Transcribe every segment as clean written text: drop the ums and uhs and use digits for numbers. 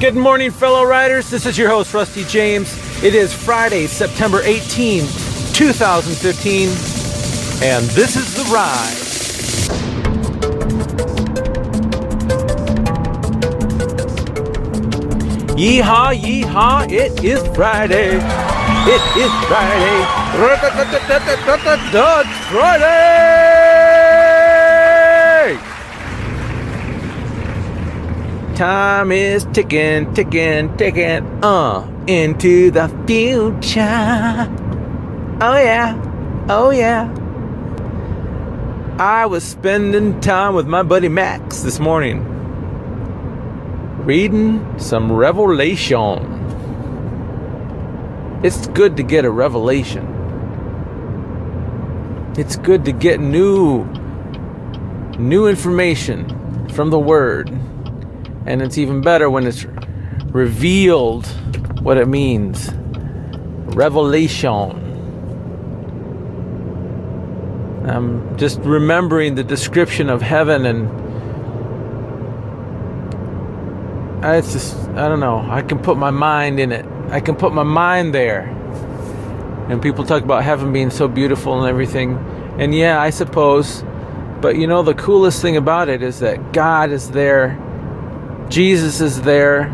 Good morning, fellow riders. This is your host, Rusty James. It is Friday, September 18, 2015, and this is The Ride. Yeehaw, yeehaw, it is Friday. It is Friday. It's Friday! Time is ticking, ticking, ticking, into the future. Oh yeah, oh yeah. I was spending time with my buddy Max this morning, reading some Revelation. It's good to get a revelation. It's good to get new information from the Word. And it's even better when it's revealed what it means. Revelation. I'm just remembering the description of heaven, and it's just, I don't know, I can put my mind in it. I can put my mind there. And people talk about heaven being so beautiful and everything. And yeah, I suppose. But you know, the coolest thing about it is that God is there. Jesus is there.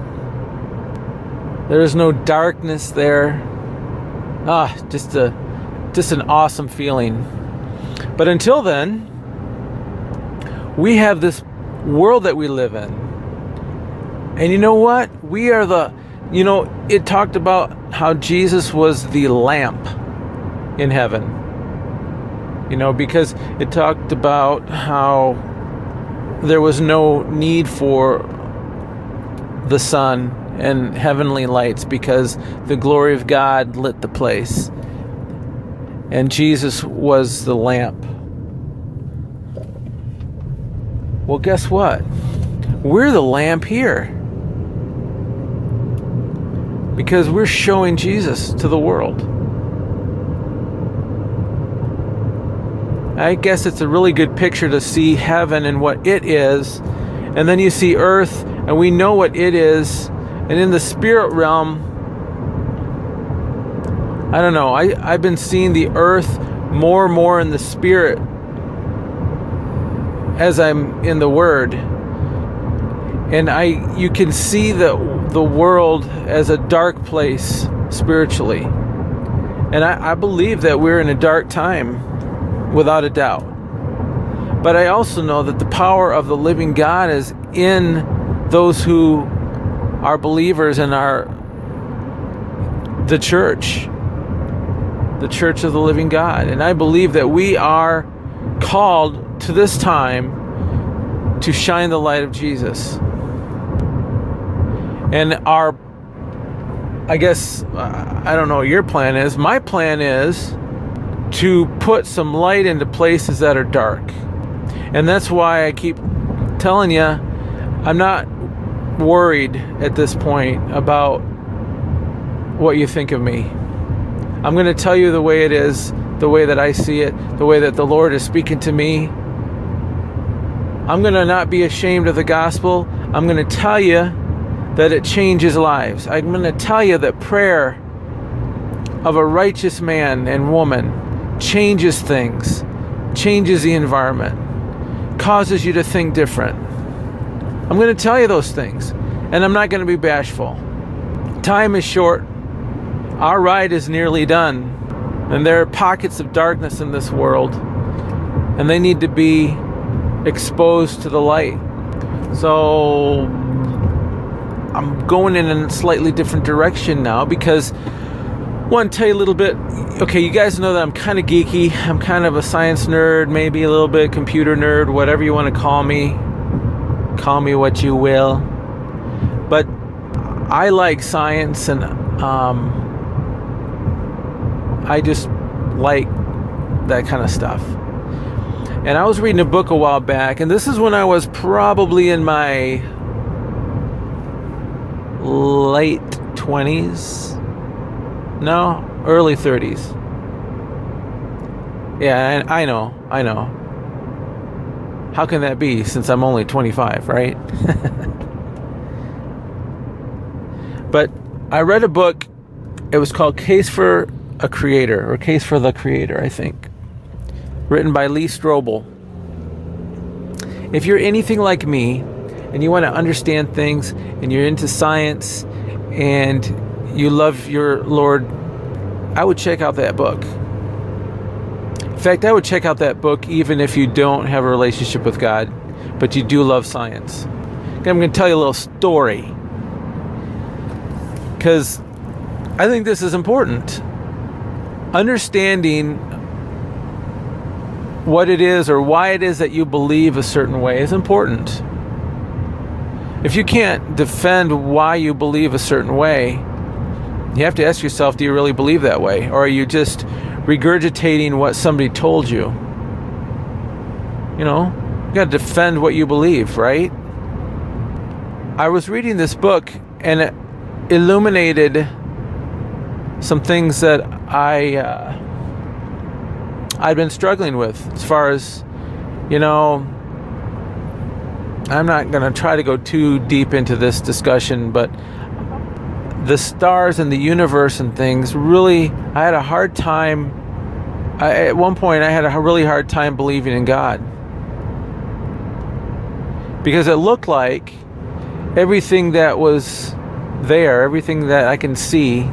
There is no darkness there. Just an awesome feeling. But until then, we have this world that we live in. And you know what? We are it talked about how Jesus was the lamp in heaven. Because it talked about how there was no need for the sun and heavenly lights because the glory of God lit the place. And Jesus was the lamp. Well, guess what? We're the lamp here. Because we're showing Jesus to the world. I guess it's a really good picture to see heaven and what it is. And then you see earth, and we know what it is. And in the spirit realm, I don't know, I've been seeing the earth more and more in the spirit as I'm in the Word. And you can see the world as a dark place spiritually. And I believe that we're in a dark time, without a doubt. But I also know that the power of the living God is in those who are believers and are the church of the living God. And I believe that we are called to this time to shine the light of Jesus. And I don't know what your plan is. My plan is to put some light into places that are dark. And that's why I keep telling you, I'm not worried at this point about what you think of me. I'm going to tell you the way it is, the way that I see it, the way that the Lord is speaking to me. I'm going to not be ashamed of the gospel. I'm going to tell you that it changes lives. I'm going to tell you that prayer of a righteous man and woman changes things, changes the environment, causes you to think different. I'm going to tell you those things, and I'm not going to be bashful. Time is short. Our ride is nearly done, and there are pockets of darkness in this world, and they need to be exposed to the light. So I'm going in a slightly different direction now because I want to tell you a little bit. Okay, you guys know that I'm kind of geeky. I'm kind of a science nerd, maybe a little bit computer nerd, whatever you want to call me. Call me what you will. But I like science, and I just like that kind of stuff. And I was reading a book a while back, and this is when I was probably in my late 20s. No, early 30s. Yeah, I know. How can that be since I'm only 25, right? But I read a book. It was called Case for a Creator, or Case for the Creator, I think. Written by Lee Strobel. If you're anything like me, and you want to understand things, and you're into science, and you love your Lord, I would check out that book. In fact, I would check out that book even if you don't have a relationship with God, but you do love science. Okay, I'm going to tell you a little story, because I think this is important. Understanding what it is or why it is that you believe a certain way is important. If you can't defend why you believe a certain way, you have to ask yourself, do you really believe that way? Or are you just regurgitating what somebody told you? You know, you got to defend what you believe, right? I was reading this book, and it illuminated some things that I'd been struggling with, as far as, you know, I'm not going to try to go too deep into this discussion, but the stars and the universe and things, really, I had a hard time. At one point, I had a really hard time believing in God, because it looked like everything that was there, everything that I can see,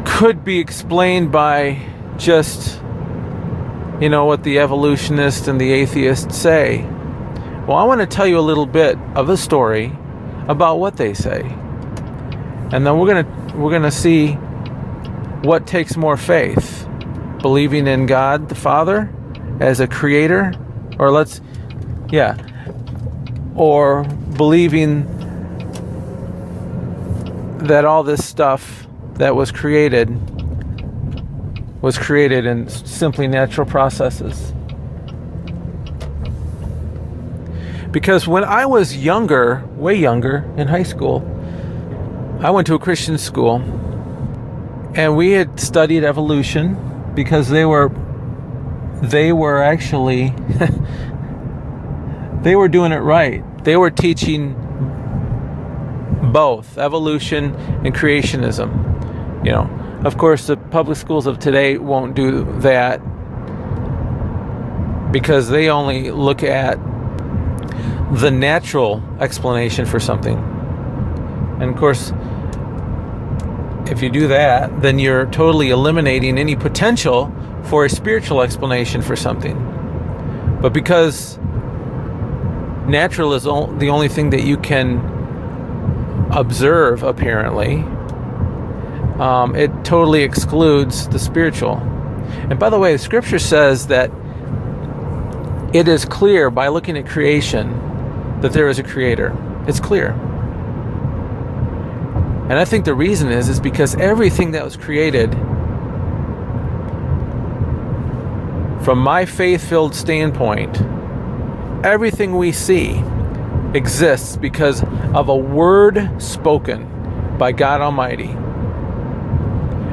could be explained by just, you know, what the evolutionists and the atheists say. Well, I want to tell you a little bit of a story about what they say, and then we're gonna see what takes more faith: believing in God the Father as a creator, or believing that all this stuff that was created in simply natural processes. Because when I was younger, way younger, in high school, I went to a Christian school, and we had studied evolution, because they were actually they were doing it right. They were teaching both evolution and creationism. You know, of course, the public schools of today won't do that, because they only look at the natural explanation for something. And of course, if you do that, then you're totally eliminating any potential for a spiritual explanation for something. But because natural is the only thing that you can observe, apparently, it totally excludes the spiritual. And by the way, the scripture says that it is clear by looking at creation that there is a creator. It's clear. And I think the reason is because everything that was created, from my faith-filled standpoint, everything we see exists because of a word spoken by God Almighty.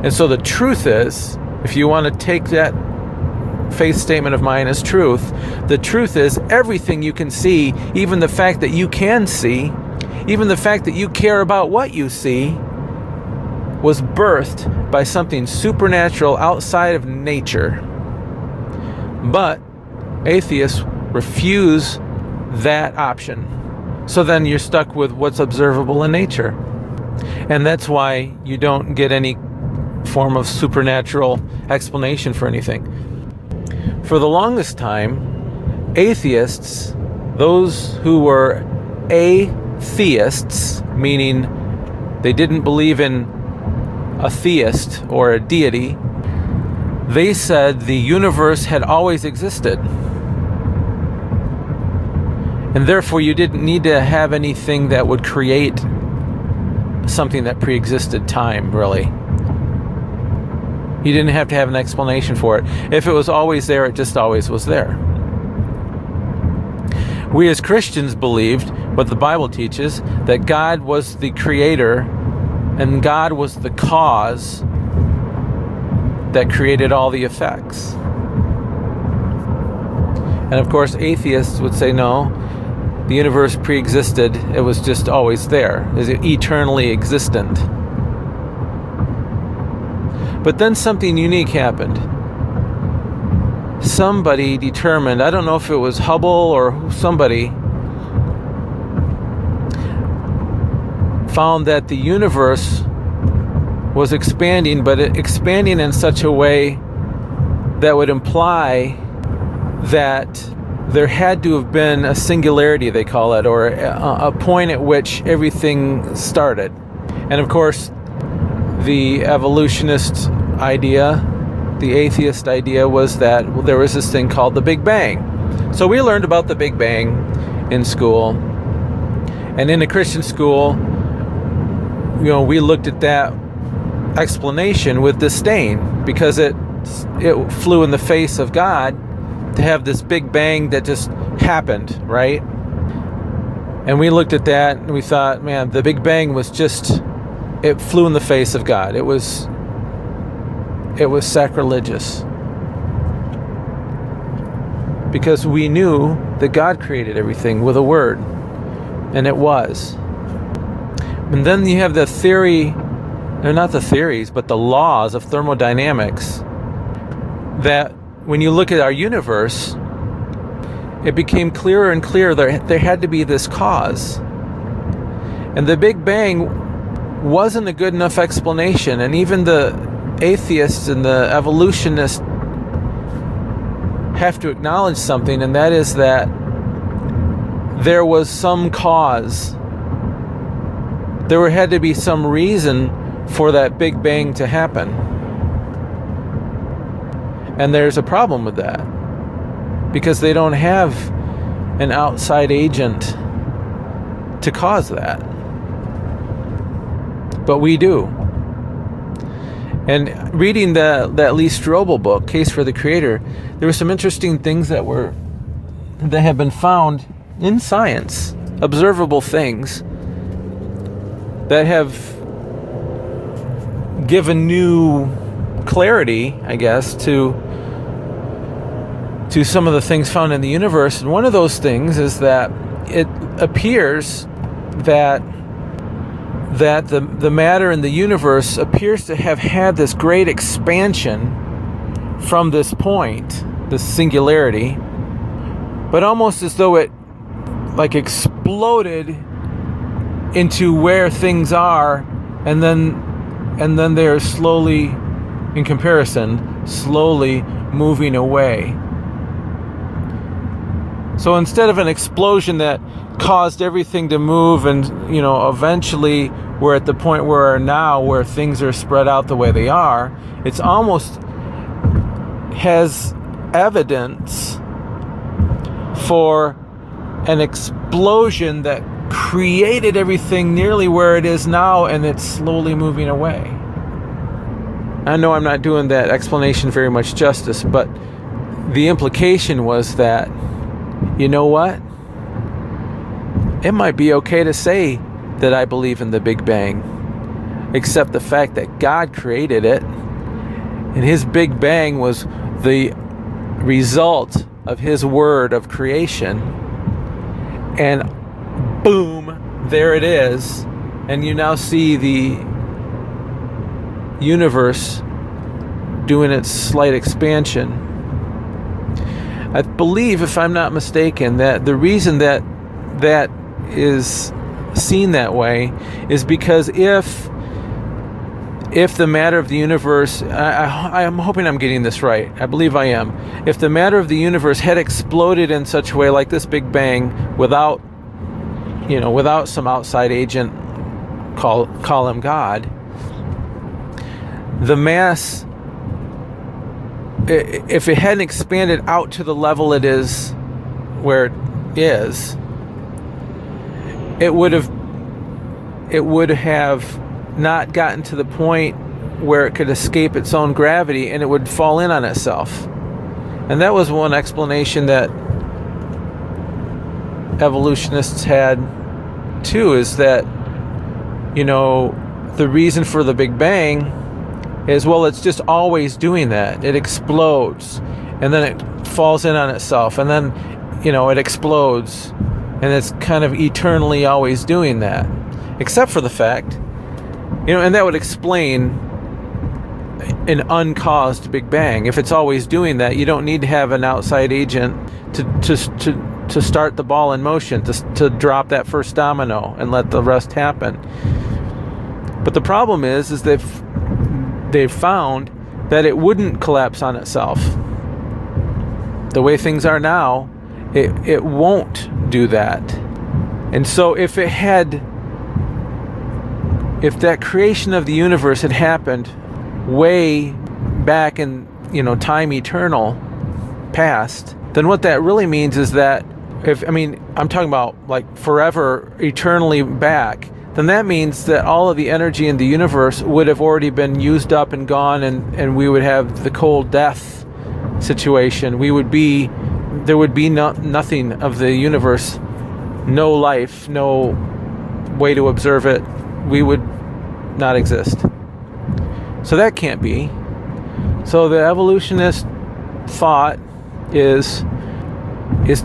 And so the truth is, if you want to take that faith statement of mine as truth, the truth is everything you can see, even the fact that you can see, even the fact that you care about what you see, was birthed by something supernatural outside of nature. But atheists refuse that option. So then you're stuck with what's observable in nature. And that's why you don't get any form of supernatural explanation for anything. For the longest time, atheists, those who were atheists, meaning they didn't believe in a theist or a deity, they said the universe had always existed. And therefore you didn't need to have anything that would create something that pre-existed time, really. You didn't have to have an explanation for it. If it was always there, it just always was there. We as Christians believed what the Bible teaches, that God was the creator and God was the cause that created all the effects. And of course, atheists would say, no, the universe pre-existed. It was just always there. Is it eternally existent? But then something unique happened. Somebody determined, I don't know if it was Hubble or somebody, found that the universe was expanding, but expanding in such a way that would imply that there had to have been a singularity, they call it, or a point at which everything started. And of course, the evolutionist idea, the atheist idea, was that there was this thing called the Big Bang. So we learned about the Big Bang in school. And in a Christian school, we looked at that explanation with disdain, because it flew in the face of God to have this Big Bang that just happened, right? And we looked at that and we thought, man, the Big Bang was just, it flew in the face of God. It was sacrilegious. Because we knew that God created everything with a word, and it was. And then you have the theory, they're not the theories, but the laws of thermodynamics, that when you look at our universe, it became clearer and clearer there had to be this cause. And the Big Bang wasn't a good enough explanation. And even the atheists and the evolutionists have to acknowledge something, and that is that there was some cause. There had to be some reason for that Big Bang to happen. And there's a problem with that, because they don't have an outside agent to cause that. But we do. And reading that Lee Strobel book, Case for the Creator, there were some interesting things that have been found in science, observable things that have given new clarity, I guess, to some of the things found in the universe. And one of those things is that it appears that the matter in the universe appears to have had this great expansion from this point, this singularity, but almost as though it like exploded into where things are, and then they're slowly, in comparison, slowly moving away. So instead of an explosion that caused everything to move, and eventually we're at the point where we are now, where things are spread out the way they are, it's almost has evidence for an explosion that created everything nearly where it is now, and it's slowly moving away. I know I'm not doing that explanation very much justice, but the implication was that, you know what? It might be okay to say that I believe in the Big Bang, except the fact that God created it, and His Big Bang was the result of His word of creation, and boom, there it is, and you now see the universe doing its slight expansion. I believe, if I'm not mistaken, that the reason that is seen that way is because if the matter of the universe, I'm hoping I'm getting this right, I believe I am, if the matter of the universe had exploded in such a way like this Big Bang without some outside agent, call him God, the mass, if it hadn't expanded out to the level it is where it is, it would have not gotten to the point where it could escape its own gravity, and it would fall in on itself. And that was one explanation that evolutionists had too, is that the reason for the Big Bang is, well, it's just always doing that. It explodes, and then it falls in on itself, and then it explodes, and it's kind of eternally always doing that, except for the fact, and that would explain an uncaused Big Bang. If it's always doing that, you don't need to have an outside agent to start the ball in motion, to drop that first domino and let the rest happen. But the problem is they've found that it wouldn't collapse on itself. The way things are now, it won't do that. And so if that creation of the universe had happened way back in, time eternal past, then what that really means is that I'm talking about like forever, eternally back, then that means that all of the energy in the universe would have already been used up and gone, and we would have the cold death situation. There would be nothing of the universe, no life, no way to observe it. We would not exist. So that can't be. So the evolutionist thought is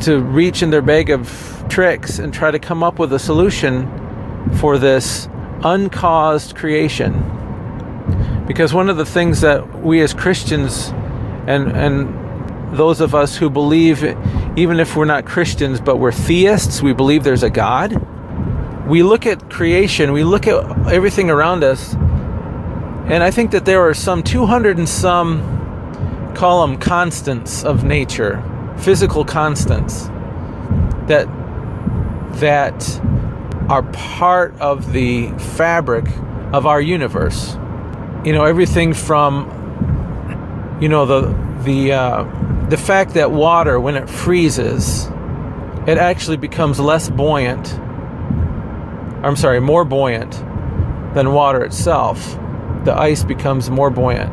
to reach in their bag of tricks and try to come up with a solution for this uncaused creation. Because one of the things that we as Christians and those of us who believe, even if we're not Christians but we're theists, we believe there's a God, we look at creation, we look at everything around us, and I think that there are some 200 and some, call them constants of nature, physical constants that are part of the fabric of our universe. Everything from the fact that water, when it freezes, it actually becomes more buoyant than water itself. The ice becomes more buoyant.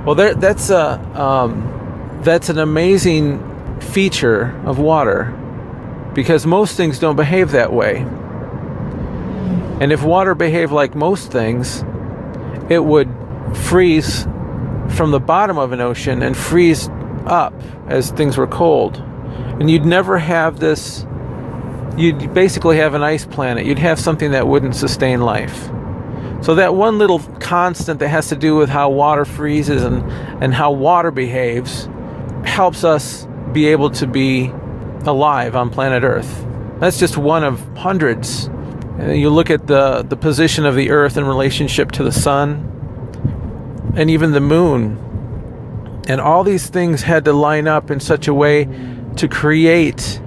Well, that's an amazing feature of water, because most things don't behave that way. And if water behaved like most things, it would freeze from the bottom of an ocean and freeze up as things were cold. And you'd never have this, you'd basically have an ice planet. You'd have something that wouldn't sustain life. So that one little constant that has to do with how water freezes and how water behaves helps us be able to be alive on planet Earth. That's just one of hundreds. You look at the position of the Earth in relationship to the sun and even the moon. And all these things had to line up in such a way to create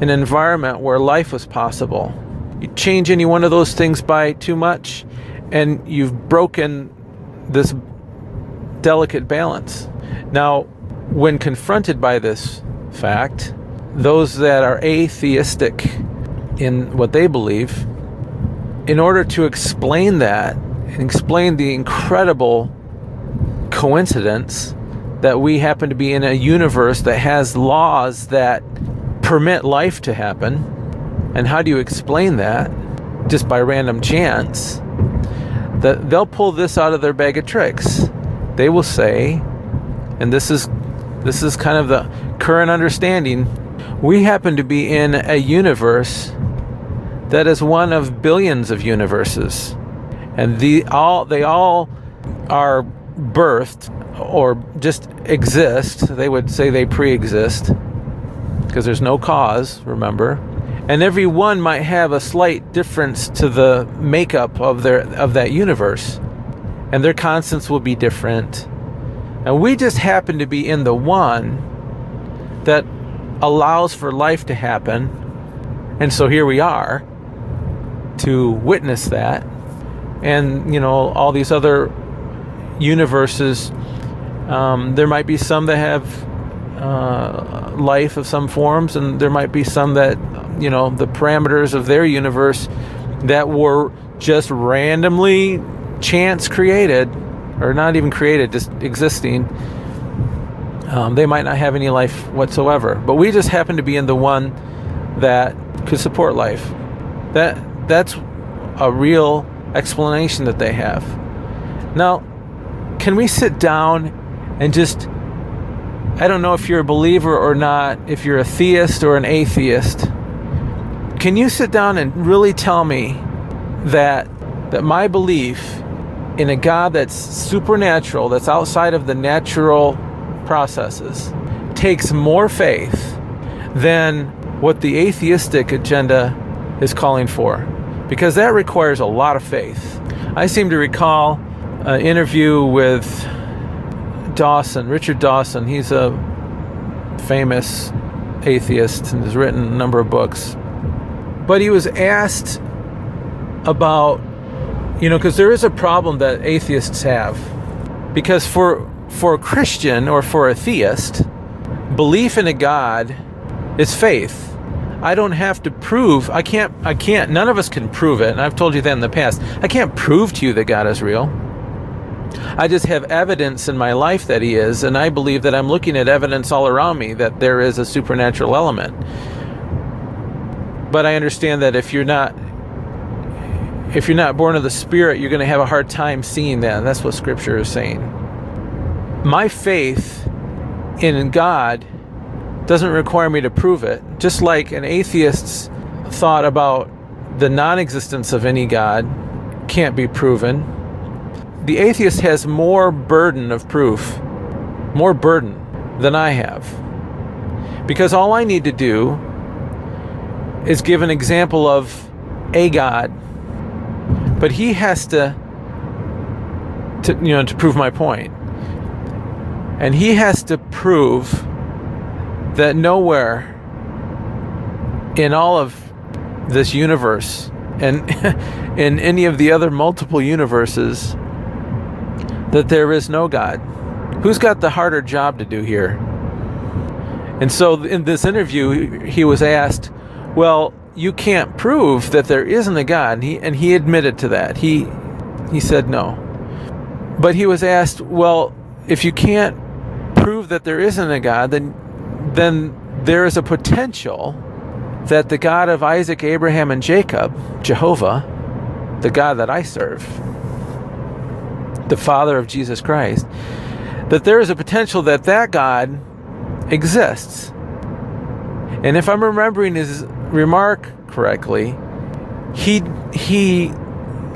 an environment where life was possible. You change any one of those things by too much, and you've broken this delicate balance. Now, when confronted by this fact, those that are atheistic in what they believe, in order to explain that and explain the incredible coincidence that we happen to be in a universe that has laws that permit life to happen, and how do you explain that? Just by random chance. That they'll pull this out of their bag of tricks. They will say, and this is kind of the current understanding, we happen to be in a universe that is one of billions of universes, and they all are birthed or just exist. They would say they pre-exist because there's no cause, remember, and every one might have a slight difference to the makeup of that universe, and their constants will be different, and we just happen to be in the one that allows for life to happen. And so here we are to witness that. And all these other universes, there might be some that have life of some forms, and there might be some that the parameters of their universe that were just randomly chance created, or not even created, just existing. They might not have any life whatsoever, but we just happen to be in the one that could support life. That's a real explanation that they have. Now, can we sit down and just, I don't know if you're a believer or not, if you're a theist or an atheist, Can you sit down and really tell me that my belief in a God that's supernatural, that's outside of the natural processes, takes more faith than what the atheistic agenda is calling for? Because that requires a lot of faith. I seem to recall an interview with Richard Dawson. He's a famous atheist and has written a number of books. But he was asked about, because there is a problem that atheists have. Because for a Christian or for a theist, belief in a God is faith. I don't have to prove, I can't, none of us can prove it, and I've told you that in the past. I can't prove to you that God is real. I just have evidence in my life that he is, and I believe that I'm looking at evidence all around me that there is a supernatural element. But I understand that if you're not born of the Spirit, you're going to have a hard time seeing that, and that's what Scripture is saying. My faith in God doesn't require me to prove it. Just like an atheist's thought about the non-existence of any God can't be proven, the atheist has more burden of proof, more burden than I have. Because all I need to do is give an example of a God, but he has to prove my point. And he has to prove that nowhere in all of this universe and in any of the other multiple universes that there is no God. Who's got the harder job to do here? And so in this interview, he was asked, well, you can't prove that there isn't a God. And he admitted to that. He said no. But he was asked, well, if you can't prove that there isn't a God, then there is a potential that the God of Isaac, Abraham, and Jacob, Jehovah, the God that I serve, the Father of Jesus Christ, that there is a potential that God exists. And if I'm remembering his remark correctly, he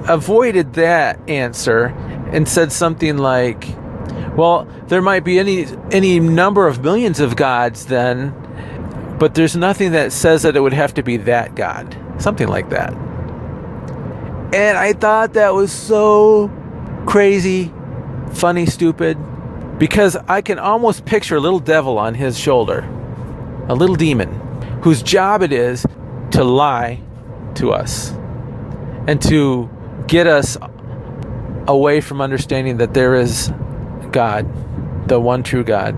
avoided that answer and said something like, well, there might be any number of millions of gods then, but there's nothing that says that it would have to be that God. Something like that. And I thought that was so crazy, funny, stupid, because I can almost picture a little devil on his shoulder, a little demon, whose job it is to lie to us and to get us away from understanding that there is God, the one true God.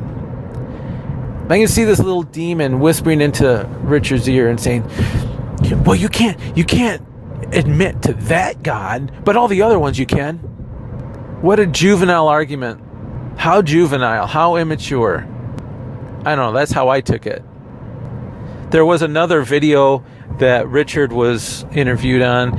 I can see this little demon whispering into Richard's ear and saying, well, you can't admit to that God, but all the other ones you can. What a juvenile argument. How juvenile, how immature. I don't know, that's how I took it. There was another video that Richard was interviewed on,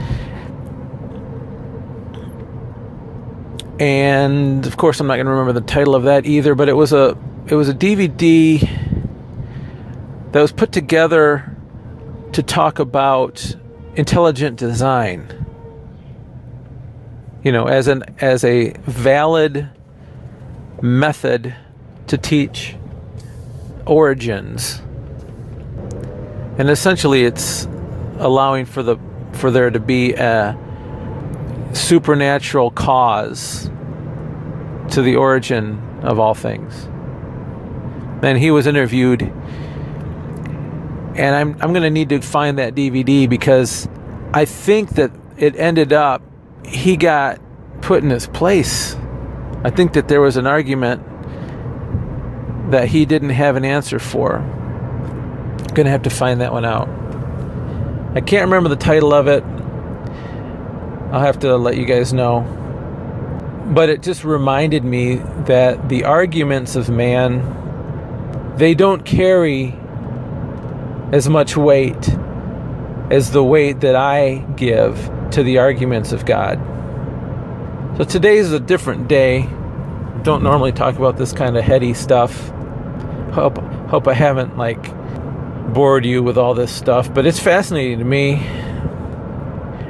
and of course I'm not going to remember the title of that either, but it was a DVD that was put together to talk about intelligent design, as a valid method to teach origins. And essentially it's allowing for there to be a supernatural cause to the origin of all things. And he was interviewed, and I'm going to need to find that DVD, because I think that it ended up he got put in his place. I think that there was an argument that he didn't have an answer for. I'm going to have to find that one out. I can't remember the title of it. I'll have to let you guys know. But it just reminded me that the arguments of man, they don't carry as much weight as the weight that I give to the arguments of God. So today is a different day. Don't normally talk about this kind of heady stuff. Hope I haven't bored you with all this stuff, but it's fascinating to me.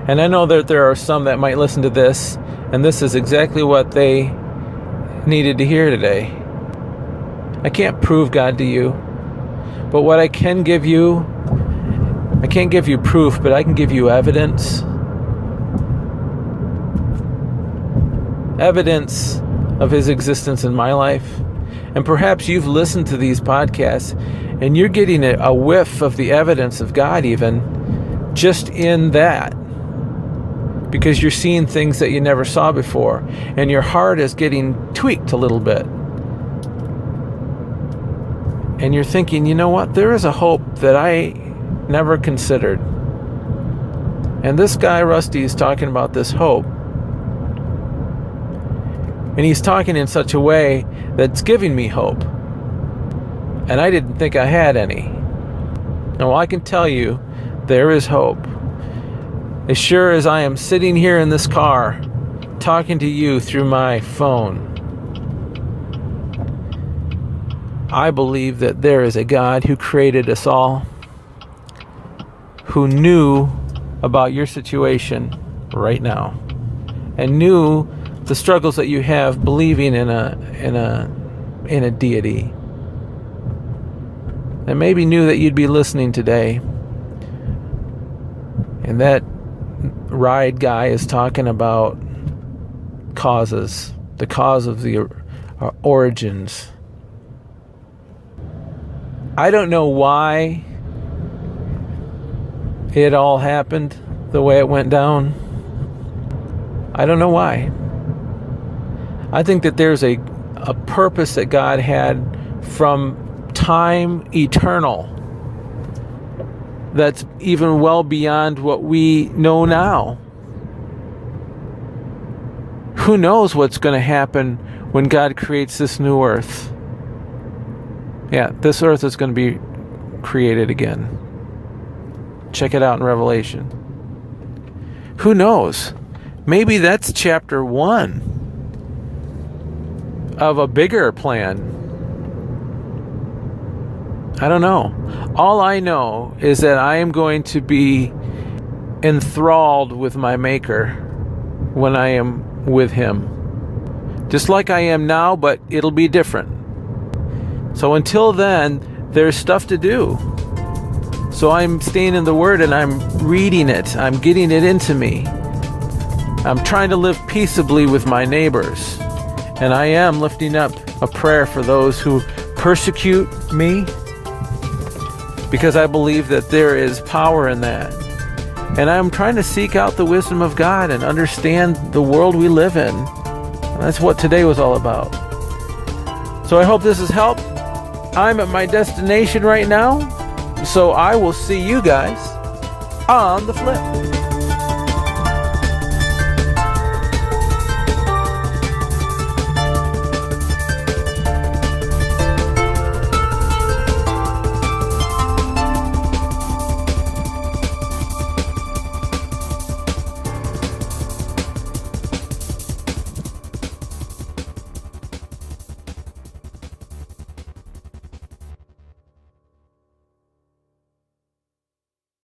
And I know that there are some that might listen to this, and this is exactly what they needed to hear today. I can't prove God to you, but what I can give you, I can't give you proof, but I can give you evidence. Evidence of his existence in my life. And perhaps you've listened to these podcasts and you're getting a whiff of the evidence of God even just in that, because you're seeing things that you never saw before, and your heart is getting tweaked a little bit. And you're thinking, you know what? There is a hope that I never considered. And this guy, Rusty, is talking about this hope. And he's talking in such a way that's giving me hope. And I didn't think I had any. Now, I can tell you, there is hope. As sure as I am sitting here in this car, talking to you through my phone, I believe that there is a God who created us all, who knew about your situation right now, and knew the struggles that you have believing in a deity, and maybe knew that you'd be listening today. And that ride guy is talking about causes, the cause of the origins. I don't know why it all happened the way it went down. I don't know why. I think that there's a purpose that God had from time eternal that's even well beyond what we know now. Who knows what's going to happen when God creates this new earth? Yeah, this earth is going to be created again. Check it out in Revelation. Who knows? Maybe that's chapter 1 of a bigger plan. I don't know. All I know is that I am going to be enthralled with my Maker when I am with Him. Just like I am now, but it'll be different. So until then, there's stuff to do. So I'm staying in the Word and I'm reading it. I'm getting it into me. I'm trying to live peaceably with my neighbors. And I am lifting up a prayer for those who persecute me, because I believe that there is power in that. And I'm trying to seek out the wisdom of God and understand the world we live in. And that's what today was all about. So I hope this has helped. I'm at my destination right now, so I will see you guys on the flip.